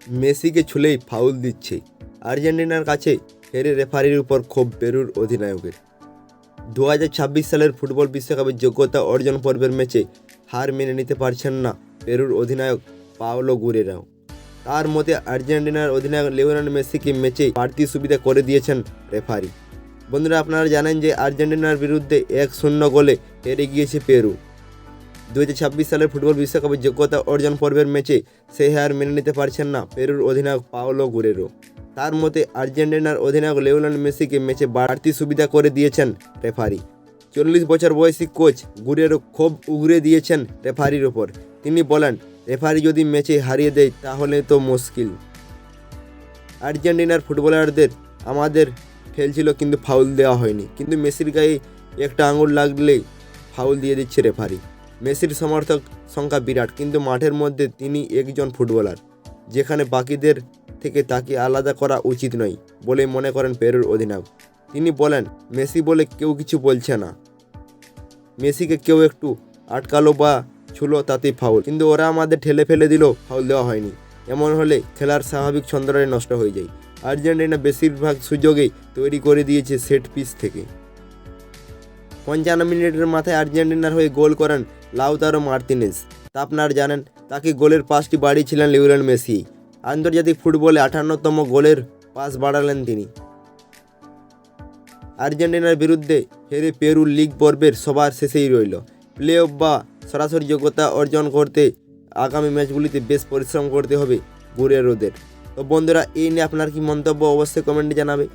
মেসিকে ছুলেই ফাউল দিচ্ছে। আর্জেন্টিনার কাছে হেরে রেফারির উপর ক্ষোভ পেরুর অধিনায়কের। 2026 সালের ফুটবল বিশ্বকাপের যোগ্যতা অর্জন পর্বের ম্যাচে হার মেনে নিতে পারছেন না পেরুর অধিনায়ক পাওলো গুরেরাও। তার মতে আর্জেন্টিনার অধিনায়ক লিওনেল মেসিকে ম্যাচে বাড়তি সুবিধা করে দিয়েছেন রেফারি। বন্ধুরা, আপনারা জানেন যে আর্জেন্টিনার বিরুদ্ধে 1-0 গোলে হেরে গিয়েছে পেরু। 2026 সালের ফুটবল বিশ্বকাপের যোগ্যতা অর্জন পর্বের ম্যাচে সেই হার মেনে নিতে পারছেন না পেরুর অধিনায়ক পাওলো গুরেরো। তার মতে আর্জেন্টিনার অধিনায়ক লিওনেল মেসিকে ম্যাচে বাড়তি সুবিধা করে দিয়েছেন রেফারি। 40 বছর বয়সী কোচ গুরেরো ক্ষোভ উগরে দিয়েছেন রেফারির ওপর। তিনি বলেন, রেফারি যদি ম্যাচে হারিয়ে দেয় তাহলে তো মুশকিল। আর্জেন্টিনার ফুটবলারদের আমাদের খেলছিল কিন্তু ফাউল দেওয়া হয়নি, কিন্তু মেসির গায়ে একটা আঙুল লাগলেই ফাউল দিয়ে দিচ্ছে রেফারি। মেসির সমর্থক সংখ্যা বিরাট, কিন্তু মাঠের মধ্যে তিনি একজন ফুটবলার, যেখানে বাকিদের থেকে তাকে আলাদা করা উচিত নয় বলে মনে করেন পেরুর অধিনায়ক। তিনি বলেন, মেসি বলে কেউ কিছু বলছে না। মেসিকে কেউ একটু আটকালো বা ছুলো তাতেই ফাউল, কিন্তু ওরা আমাদের ঠেলে ফেলে দিল, ফাউল দেওয়া হয়নি। এমন হলে খেলার স্বাভাবিক ছন্দটাই নষ্ট হয়ে যায়। আর্জেন্টিনা বেশিরভাগ সুযোগেই তৈরি করে দিয়েছে সেট পিস থেকে। 55 মিনিটের মাথায় আর্জেন্টিনার হয়ে গোল করেন লাউতারো মার্তিনেজ। তা আপনারা জানেন, তাকে গোলের পাসটি বাড়িয়েছিলেন লিওনেল মেসি। আন্তর্জাতিক ফুটবলে 58তম গোলের পাস বাড়ালেন তিনি। আর্জেন্টিনার বিরুদ্ধে হেরে পেরু লিগ পর্বের সবার শেষেই রইল। প্লে অফ বা সরাসরি যোগ্যতা অর্জন করতে আগামী ম্যাচগুলিতে বেশ পরিশ্রম করতে হবে গুরেরোদের। তো বন্ধুরা, এই নিয়ে আপনার কি মন্তব্য অবশ্যই কমেন্টে জানাবে।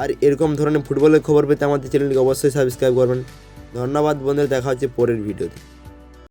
আর এরকম ধরনের ফুটবলের খবর পেতে আমাদের চ্যানেলটিকে অবশ্যই সাবস্ক্রাইব করবেন। ধন্যবাদ বন্ধুরা, দেখা হচ্ছে পরের ভিডিওতে।